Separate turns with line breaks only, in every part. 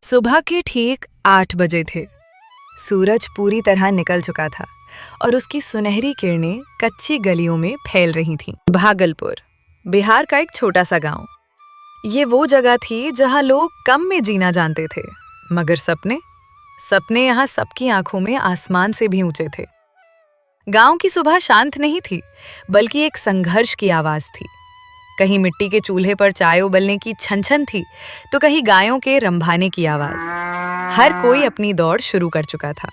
सुबह के ठीक 8 बजे थे। सूरज पूरी तरह निकल चुका था और उसकी सुनहरी किरणें कच्ची गलियों में फैल रही थीं। भागलपुर, बिहार का एक छोटा सा गांव। ये वो जगह थी जहां लोग कम में जीना जानते थे, मगर सपने यहाँ सबकी आंखों में आसमान से भी ऊंचे थे। गांव की सुबह शांत नहीं थी, बल्कि एक संघर्ष की आवाज थी। कहीं मिट्टी के चूल्हे पर चाय उबलने की छन-छन थी, तो कहीं गायों के रंभाने की आवाज। हर कोई अपनी दौड़ शुरू कर चुका था।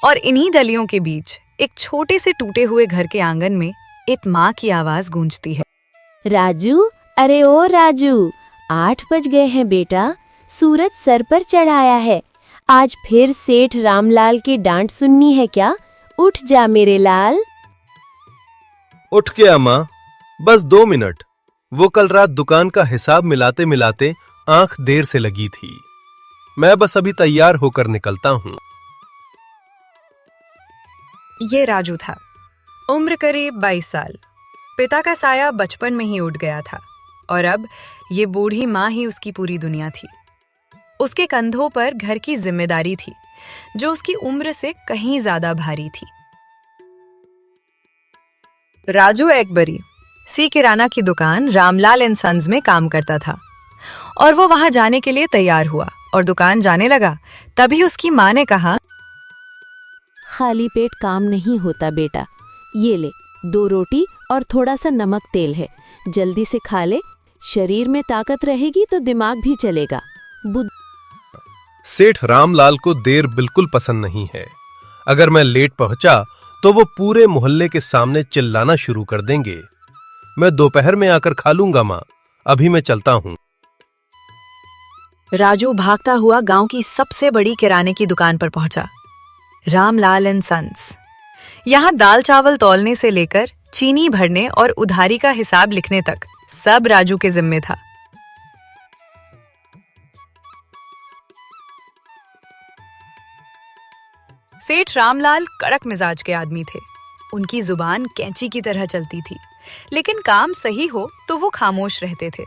और इन्हीं दलियों के बीच एक छोटे से टूटे हुए घर के आंगन में एक माँ की आवाज गूंजती है।
राजू, अरे ओ राजू, 8 बज गए हैं बेटा, सूरज सर पर चढ़ाया है। आज फिर सेठ रामलाल की डांट सुननी है क्या? उठ जा मेरे लाल।
उठ गया माँ, बस 2 मिनट। वो कल रात दुकान का हिसाब मिलाते मिलाते आंख देर से लगी थी। मैं बस अभी तैयार होकर निकलता हूँ।
ये राजू था, उम्र करीब 22 साल। पिता का साया बचपन में ही उठ गया था और अब ये बूढ़ी माँ ही उसकी पूरी दुनिया थी। उसके कंधों पर घर की जिम्मेदारी थी, जो उसकी उम्र से कहीं ज्यादा भारी थी। राजू एकबरी सी किराना की दुकान रामलाल एंड सन्स में काम करता था और वो वहां जाने के लिए तैयार हुआ और दुकान जाने लगा। तभी उसकी माँ ने कहा,
खाली पेट काम नहीं होता बेटा, ये ले 2 रोटी और थोड़ा सा नमक तेल है, जल्दी से खा ले। शरीर में ताकत रहेगी तो दिमाग भी चलेगा।
सेठ रामलाल को देर बिल्कुल पसंद नहीं है। अगर मैं लेट पहुंचा तो वो पूरे मोहल्ले के सामने चिल्लाना शुरू कर देंगे। मैं दोपहर में आकर खा लूंगा माँ, अभी मैं चलता हूँ।
राजू भागता हुआ गांव की सबसे बड़ी किराने की दुकान पर पहुंचा, रामलाल एंड सन्स। यहाँ दाल चावल तौलने से लेकर चीनी भरने और उधारी का हिसाब लिखने तक सब राजू के जिम्मे था। सेठ रामलाल कड़क मिजाज के आदमी थे। उनकी जुबान कैंची की तरह चलती थी, लेकिन काम सही हो तो वो खामोश रहते थे।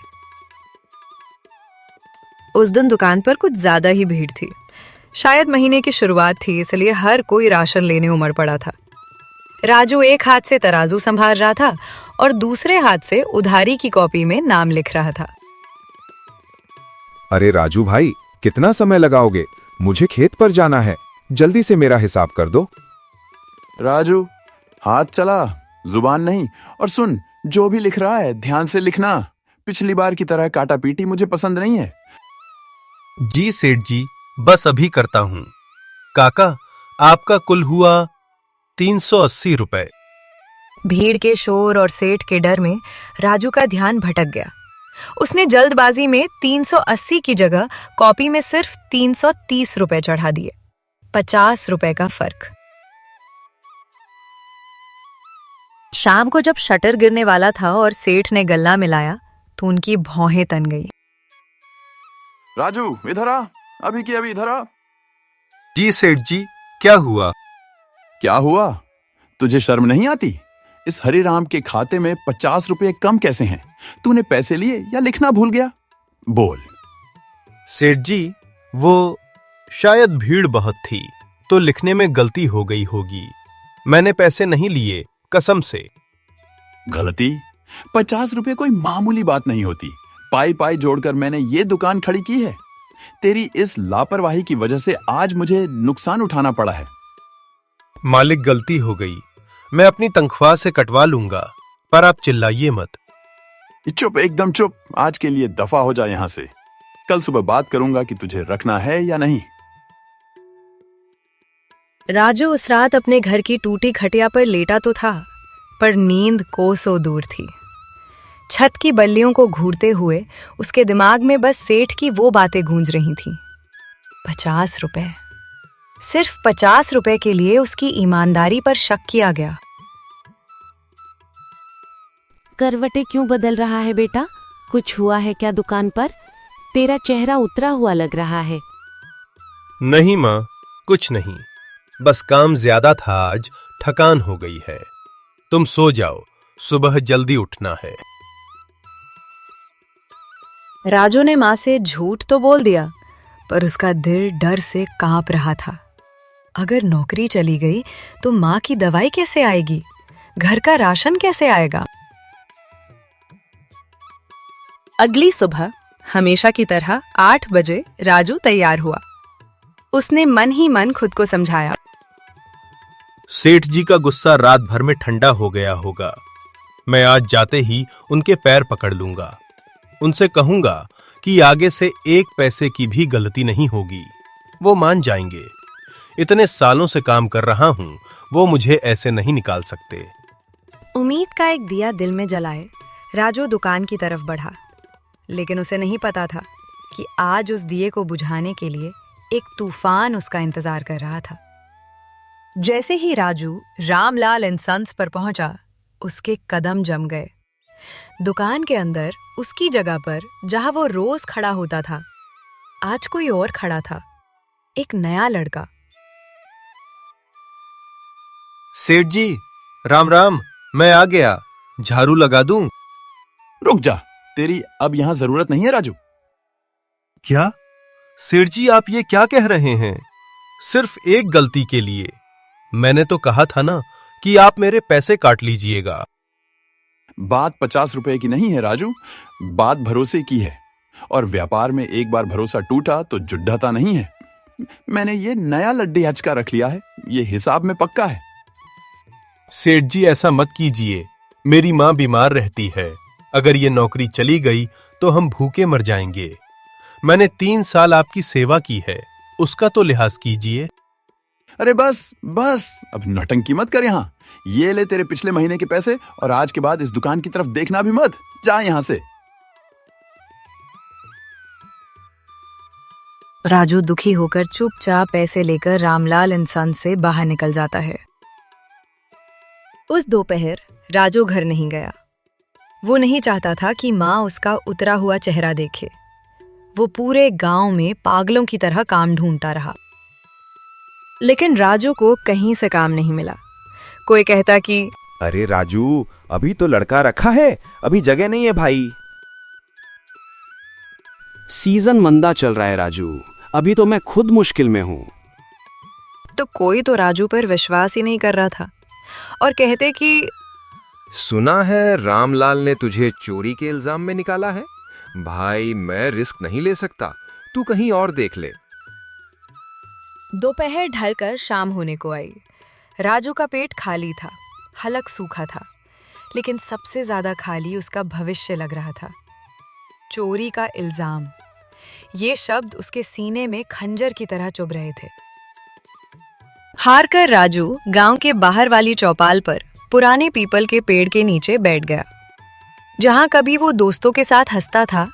उस दिन दुकान पर कुछ ज्यादा ही भीड़ थी। शायद महीने की शुरुआत थी, इसलिए हर कोई राशन लेने उमड़ पड़ा था। राजू एक हाथ से तराजू संभाल रहा था और दूसरे हाथ से उधारी की कॉपी में नाम लिख रहा था।
अरे राजू भाई, कितना समय लगाओगे? मुझे खेत पर जाना है, जल्दी से मेरा हिसाब कर दो।
राजू, हाथ चला, जुबान नहीं। और सुन, जो भी लिख रहा है ध्यान से लिखना। पिछली बार की तरह काटा पीटी मुझे पसंद नहीं है।
जी सेठ जी, बस अभी करता हूँ। काका, आपका कुल हुआ 380 रुपए।
भीड़ के शोर और सेठ के डर में राजू का ध्यान भटक गया। उसने जल्दबाजी में 380 की जगह कॉपी में सिर्फ 330 रुपए चढ़ा दिए। 50 रुपए का फर्क। शाम को जब शटर गिरने वाला था और सेठ ने गल्ला मिलाया तो उनकी भौहें तन गई।
राजू, इधर आ, अभी की अभी इधर आ।
जी सेठ जी, क्या हुआ?
क्या हुआ? तुझे शर्म नहीं आती? इस हरिराम के खाते में 50 रुपए कम कैसे हैं? तूने पैसे लिए या लिखना भूल गया? बोल।
सेठ जी, वो शायद भीड़ बहुत थी तो लिखने में गलती हो गई होगी। मैंने पैसे नहीं लिए, कसम से।
गलती? 50 रुपए कोई मामूली बात नहीं होती। पाई पाई जोड़कर मैंने ये दुकान खड़ी की है। तेरी इस लापरवाही की वजह से आज मुझे नुकसान उठाना पड़ा है।
मालिक, गलती हो गई, मैं अपनी तनख्वाह से कटवा लूंगा, पर आप चिल्लाइए मत।
चुप, एकदम चुप। आज के लिए दफा हो जा यहां से। कल सुबह बात करूंगा कि तुझे रखना है या नहीं।
राजू उस रात अपने घर की टूटी खटिया पर लेटा तो था, पर नींद कोसों दूर थी। छत की बल्लियों को घूरते हुए उसके दिमाग में बस सेठ की वो बातें गूंज रही थीं। 50 रुपए, सिर्फ 50 रुपए के लिए उसकी ईमानदारी पर शक किया गया।
करवटें क्यों बदल रहा है बेटा? कुछ हुआ है क्या दुकान पर? तेरा चेहरा उतरा हुआ लग रहा है।
नहीं माँ, कुछ नहीं, बस काम ज्यादा था आज, थकान हो गई है। तुम सो जाओ, सुबह जल्दी उठना है।
राजू ने माँ से झूठ तो बोल दिया, पर उसका दिल डर से कांप रहा था। अगर नौकरी चली गई तो माँ की दवाई कैसे आएगी, घर का राशन कैसे आएगा। अगली सुबह हमेशा की तरह 8 बजे राजू तैयार हुआ। उसने मन ही मन खुद को समझाया,
सेठ जी का गुस्सा रात भर में ठंडा हो गया होगा। मैं आज जाते ही उनके पैर पकड़ लूंगा। उनसे कहूंगा कि आगे से 1 पैसे की भी गलती नहीं होगी। वो मान जाएंगे। इतने सालों से काम कर रहा हूं, वो मुझे ऐसे नहीं निकाल सकते।
उम्मीद का एक दिया दिल में जलाए राजू दुकान की तरफ बढ़ा, लेकिन उसे नहीं पता था कि आज उस दिए को बुझाने के लिए एक तूफान उसका इंतजार कर रहा था। जैसे ही राजू रामलाल एंड सन्स पर पहुंचा, उसके कदम जम गए। दुकान के अंदर उसकी जगह पर जहां वो रोज खड़ा होता था, आज कोई और खड़ा था, एक नया लड़का।
सेठ जी, राम राम, मैं आ गया। झाड़ू लगा दूं?
रुक जा, तेरी अब यहां जरूरत नहीं है राजू।
क्या? सेठ जी, आप ये क्या कह रहे हैं? सिर्फ एक गलती के लिए। मैंने तो कहा था ना कि आप मेरे पैसे काट लीजिएगा।
बात 50 रुपए की नहीं है राजू, बात भरोसे की है। और व्यापार में एक बार भरोसा टूटा तो जुड्ढाता नहीं है। मैंने ये नया लड्डी हचका रख लिया है, ये हिसाब में पक्का है।
सेठ जी, ऐसा मत कीजिए। मेरी माँ बीमार रहती है। अगर ये नौकरी चली गई तो हम भूखे मर जाएंगे। मैंने 3 साल आपकी सेवा की है, उसका तो लिहाज कीजिए।
अरे बस बस, अब नौटंकी मत कर यहां। ये ले तेरे पिछले महीने के पैसे, और आज के बाद इस दुकान की तरफ देखना भी मत। जा यहां से।
राजू दुखी होकर चुपचाप पैसे लेकर रामलाल इंसान से बाहर निकल जाता है। उस दोपहर राजू घर नहीं गया। वो नहीं चाहता था कि माँ उसका उतरा हुआ चेहरा देखे। वो पूरे गांव में पागलों की तरह काम ढूंढता रहा, लेकिन राजू को कहीं से काम नहीं मिला। कोई कहता कि
अरे राजू, अभी तो लड़का रखा है, अभी जगह नहीं है भाई।
सीजन मंदा चल रहा है राजू, अभी तो मैं खुद मुश्किल में हूँ।
तो कोई तो राजू पर विश्वास ही नहीं कर रहा था और कहते कि
सुना है रामलाल ने तुझे चोरी के इल्जाम में निकाला है। भाई, मैं रिस्क नहीं ले सकता, तू कहीं और देख ले।
दोपहर ढलकर शाम होने को आई। राजू का पेट खाली था, हलक सूखा था, लेकिन सबसे ज्यादा खाली उसका भविष्य लग रहा था। चोरी का इल्जाम, ये शब्द उसके सीने में खंजर की तरह चुभ रहे थे। हारकर राजू गांव के बाहर वाली चौपाल पर पुराने पीपल के पेड़ के नीचे बैठ गया। जहां कभी वो दोस्तों के साथ हंसता था,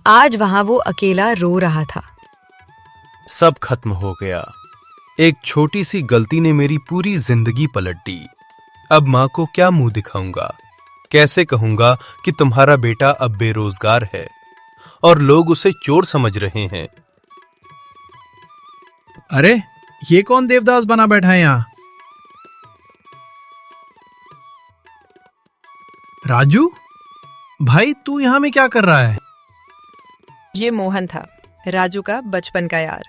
आज वहां वो अकेला रो रहा था।
सब खत्म हो गया। एक छोटी सी गलती ने मेरी पूरी जिंदगी पलट दी। अब माँ को क्या मुंह दिखाऊंगा? कैसे कहूंगा कि तुम्हारा बेटा अब बेरोजगार है और लोग उसे चोर समझ रहे हैं?
अरे, ये कौन देवदास बना बैठा है यहाँ? राजू भाई, तू यहाँ में क्या कर रहा है?
ये मोहन था, राजू का बचपन का यार।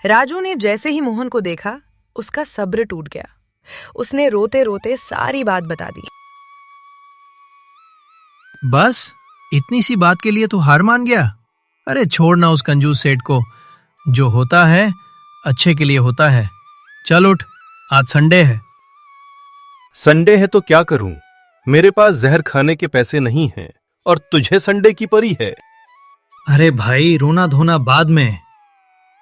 राजू ने जैसे ही मोहन को देखा, उसका सब्र टूट गया। उसने रोते रोते सारी बात बता दी।
बस इतनी सी बात के लिए तू हार मान गया? अरे छोड़ ना उस कंजूस सेठ को। जो होता है अच्छे के लिए होता है। चल उठ, आज संडे है।
संडे है तो क्या करूं? मेरे पास जहर खाने के पैसे नहीं हैं और तुझे संडे की परी है।
अरे भाई, रोना धोना बाद में।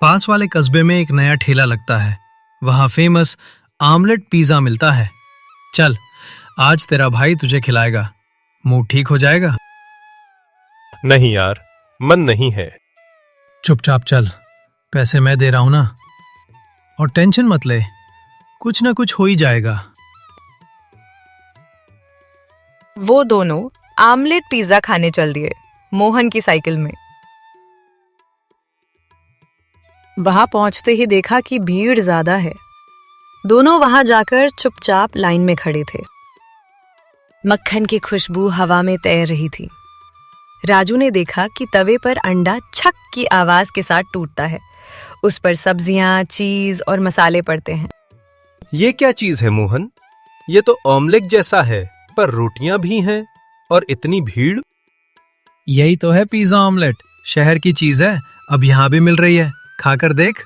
पास वाले कस्बे में एक नया ठेला लगता है, वहां फेमस आमलेट पिज्जा मिलता है। चल, आज तेरा भाई तुझे खिलाएगा, मुंह ठीक हो जाएगा।
नहीं यार, मन नहीं है।
चुपचाप चल, पैसे मैं दे रहा हूं ना। और टेंशन मत ले, कुछ ना कुछ हो ही जाएगा।
वो दोनों आमलेट पिज्जा खाने चल दिए, मोहन की साइकिल में। वहां पहुंचते ही देखा कि भीड़ ज्यादा है। दोनों वहां जाकर चुपचाप लाइन में खड़े थे। मक्खन की खुशबू हवा में तैर रही थी। राजू ने देखा कि तवे पर अंडा छक की आवाज के साथ टूटता है उस पर सब्जियां, चीज और मसाले पड़ते हैं।
ये क्या चीज है मोहन? ये तो ऑमलेट जैसा है, पर रोटियां भी हैं और इतनी भीड़।
यही तो है पिज्जा ऑमलेट। शहर की चीज है, अब यहाँ भी मिल रही है। खाकर देख।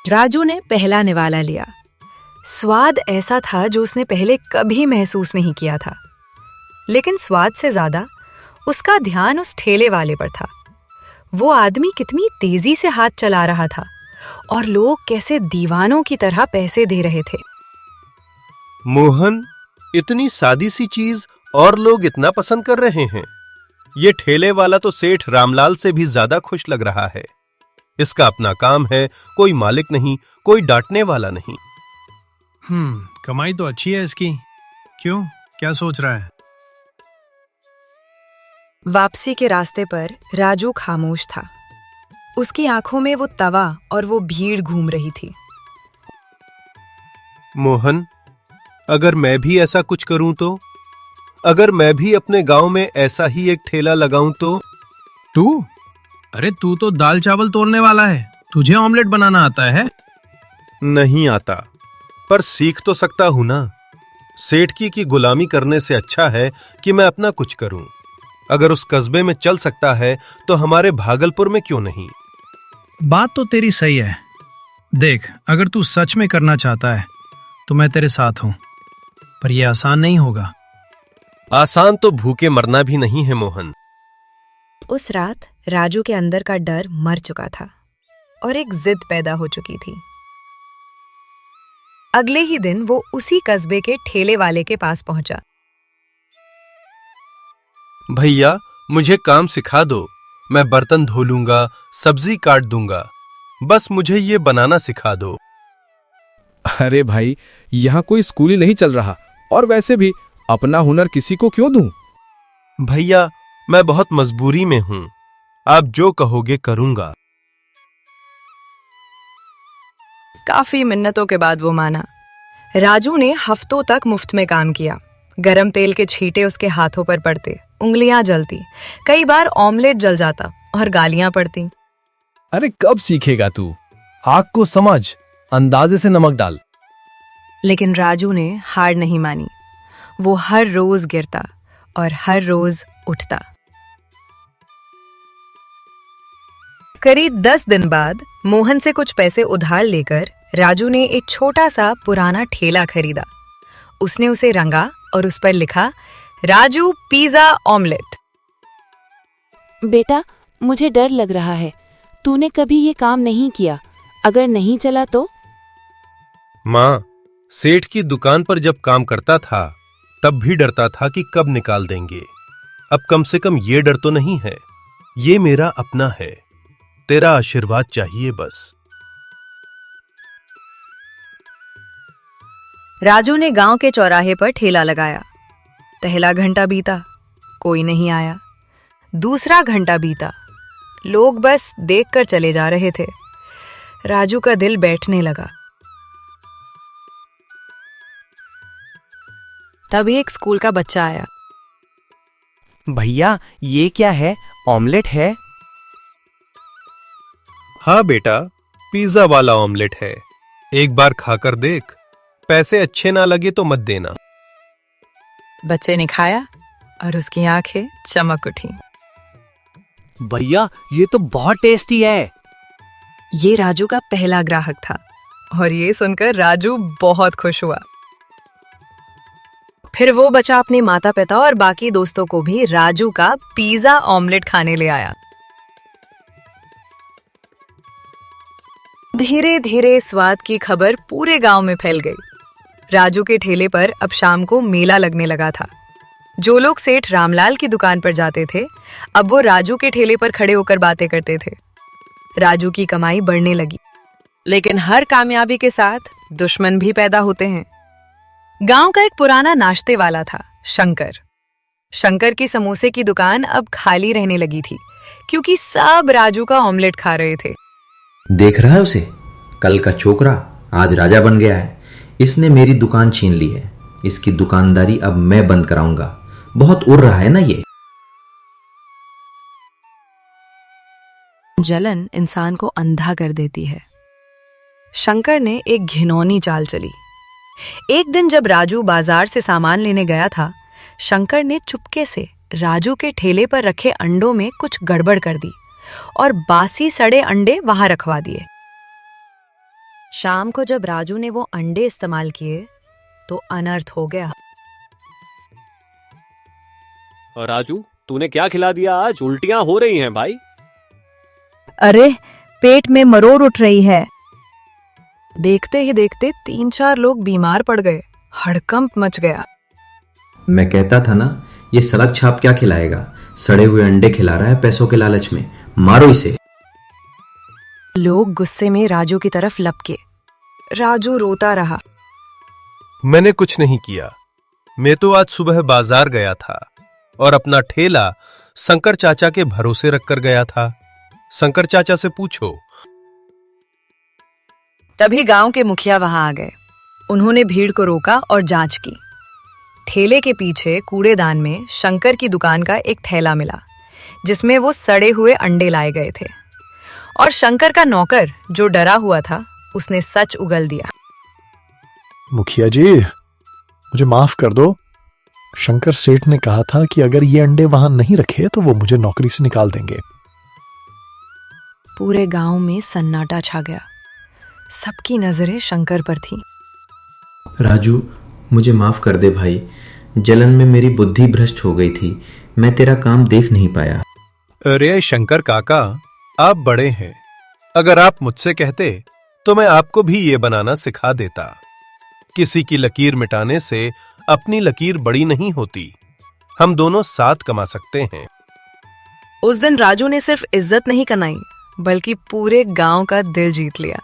राजू ने पहला निवाला लिया। स्वाद ऐसा था जो उसने पहले कभी महसूस नहीं किया था, लेकिन स्वाद से ज्यादा उसका ध्यान उस ठेले वाले पर था। वो आदमी कितनी तेजी से हाथ चला रहा था और लोग कैसे दीवानों की तरह पैसे दे रहे थे।
मोहन, इतनी सादी सी चीज और लोग इतना पसंद कर रहे हैं। ये ठेले वाला तो सेठ रामलाल से भी ज्यादा खुश लग रहा है। इसका अपना काम है, कोई मालिक नहीं, कोई डांटने वाला नहीं।
कमाई तो अच्छी है इसकी। क्यों, क्या सोच रहा है?
वापसी के रास्ते पर राजू खामोश था। उसकी आंखों में वो तवा और वो भीड़ घूम रही थी।
मोहन, अगर मैं भी ऐसा कुछ करूं तो? अगर मैं भी अपने गांव में ऐसा ही एक ठेला लगाऊं तो?
तू? अरे तू तो दाल चावल तोड़ने वाला है। तुझे ऑमलेट बनाना आता है?
नहीं आता, पर सीख तो सकता हूं ना। सेठ की गुलामी करने से अच्छा है कि मैं अपना कुछ करूं। अगर उस कस्बे में चल सकता है तो हमारे भागलपुर में क्यों नहीं?
बात तो तेरी सही है। देख, अगर तू सच में करना चाहता है तो मैं तेरे साथ हूं, पर यह आसान नहीं होगा।
आसान तो भूखे मरना भी नहीं है मोहन।
उस रात राजू के अंदर का डर मर चुका था और एक जिद पैदा हो चुकी थी। अगले ही दिन वो उसी कस्बे के ठेले वाले के पास पहुंचा।
भैया, मुझे काम सिखा दो। मैं बर्तन धो लूंगा, सब्जी काट दूंगा, बस मुझे ये बनाना सिखा दो।
अरे भाई, यहाँ कोई स्कूल ही नहीं चल रहा, और वैसे भी अपना हुनर किसी को क्यों दूं?
भैया, मैं बहुत मजबूरी में हूं। आप जो कहोगे करूंगा।
काफी मिन्नतों के बाद वो माना। राजू ने हफ्तों तक मुफ्त में काम किया। गरम तेल के छींटे उसके हाथों पर पड़ते, उंगलियां जलती, कई बार ऑमलेट जल जाता और गालियां पड़ती।
अरे कब सीखेगा तू? आग को समझ, अंदाजे से नमक डाल।
लेकिन राजू ने हार नहीं मानी। वो हर रोज गिरता और हर रोज उठता। करीब 10 दिन बाद मोहन से कुछ पैसे उधार लेकर राजू ने एक छोटा सा पुराना ठेला खरीदा। उसने उसे रंगा और उस पर लिखा, राजू पिज्जा ऑमलेट।
बेटा, मुझे डर लग रहा है। तूने कभी ये काम नहीं किया। अगर नहीं चला तो?
माँ, सेठ की दुकान पर जब काम करता था तब भी डरता था कि कब निकाल देंगे। अब कम से कम ये डर तो नहीं है। ये मेरा अपना है। तेरा आशीर्वाद चाहिए बस।
राजू ने गांव के चौराहे पर ठेला लगाया। पहला घंटा बीता, कोई नहीं आया। दूसरा घंटा बीता, लोग बस देखकर चले जा रहे थे। राजू का दिल बैठने लगा। तभी एक स्कूल का बच्चा आया।
भैया, ये क्या है? ऑमलेट है?
हाँ बेटा, पिज्जा वाला ऑमलेट है। एक बार खाकर देख। पैसे अच्छे ना लगे तो मत देना।
बच्चे ने खाया और उसकी आंखें चमक उठी।
भैया, ये तो बहुत टेस्टी है।
ये राजू का पहला ग्राहक था और ये सुनकर राजू बहुत खुश हुआ। फिर वो बच्चा अपने माता पिता और बाकी दोस्तों को भी राजू का पिज्जा ऑमलेट खाने ले आया। धीरे धीरे स्वाद की खबर पूरे गांव में फैल गई। राजू के ठेले पर अब शाम को मेला लगने लगा था। जो लोग सेठ रामलाल की दुकान पर जाते थे, अब वो राजू के ठेले पर खड़े होकर बातें करते थे। राजू की कमाई बढ़ने लगी, लेकिन हर कामयाबी के साथ दुश्मन भी पैदा होते हैं। गांव का एक पुराना नाश्ते वाला था, शंकर। शंकर की समोसे की दुकान अब खाली रहने लगी थी, क्योंकि सब राजू का ऑमलेट खा रहे थे।
देख रहा है उसे? कल का छोकरा आज राजा बन गया है। इसने मेरी दुकान छीन ली है। इसकी दुकानदारी अब मैं बंद कराऊंगा। बहुत उड़ रहा है ना ये।
जलन इंसान को अंधा कर देती है। शंकर ने एक घिनौनी चाल चली। एक दिन जब राजू बाजार से सामान लेने गया था, शंकर ने चुपके से राजू के ठेले पर रखे अंडों में कुछ गड़बड़ कर दी और बासी सड़े अंडे वहां रखवा दिए। शाम को जब राजू ने वो अंडे इस्तेमाल किए तो अनर्थ हो गया।
और राजू, तूने क्या खिला दिया आज? उल्टियां हो रही हैं भाई।
अरे, पेट में मरोड़ उठ रही है। देखते ही देखते 3-4 लोग बीमार पड़ गए। हड़कंप मच गया।
मैं कहता था ना, ये सड़क छाप क्या खिलाएगा, सड़े हुए अंडे खिला रहा है पैसों के लालच में, मारो इसे।
लोग गुस्से में राजू की तरफ लपके। राजू रोता रहा।
मैंने कुछ नहीं किया। मैं तो आज सुबह बाजार गया था और अपना ठेला शंकर चाचा के भरोसे रखकर गया था। शंकर चाचा से पूछो।
तभी गांव के मुखिया वहां आ गए। उन्होंने भीड़ को रोका और जांच की। ठेले के पीछे कूड़ेदान में शंकर की दुकान का एक थैला मिला, जिसमें वो सड़े हुए अंडे लाए गए थे। और शंकर का नौकर, जो डरा हुआ था, उसने सच उगल दिया।
मुखिया जी, मुझे माफ कर दो। शंकर सेठ ने कहा था कि अगर ये अंडे वहां नहीं रखे तो वो मुझे नौकरी से निकाल देंगे।
पूरे गांव में सन्नाटा छा गया। सबकी नजरें शंकर पर थीं।
राजू, मुझे माफ कर दे भाई, जलन में मेरी बुद्धि भ्रष्ट हो गई थी, मैं तेरा काम देख नहीं पाया।
अरे शंकर काका, आप बड़े हैं। अगर आप मुझसे कहते तो मैं आपको भी ये बनाना सिखा देता। किसी की लकीर मिटाने से अपनी लकीर बड़ी नहीं होती। हम दोनों साथ कमा सकते हैं।
उस दिन राजू ने सिर्फ इज्जत नहीं कमाई, बल्कि पूरे गांव का दिल जीत लिया।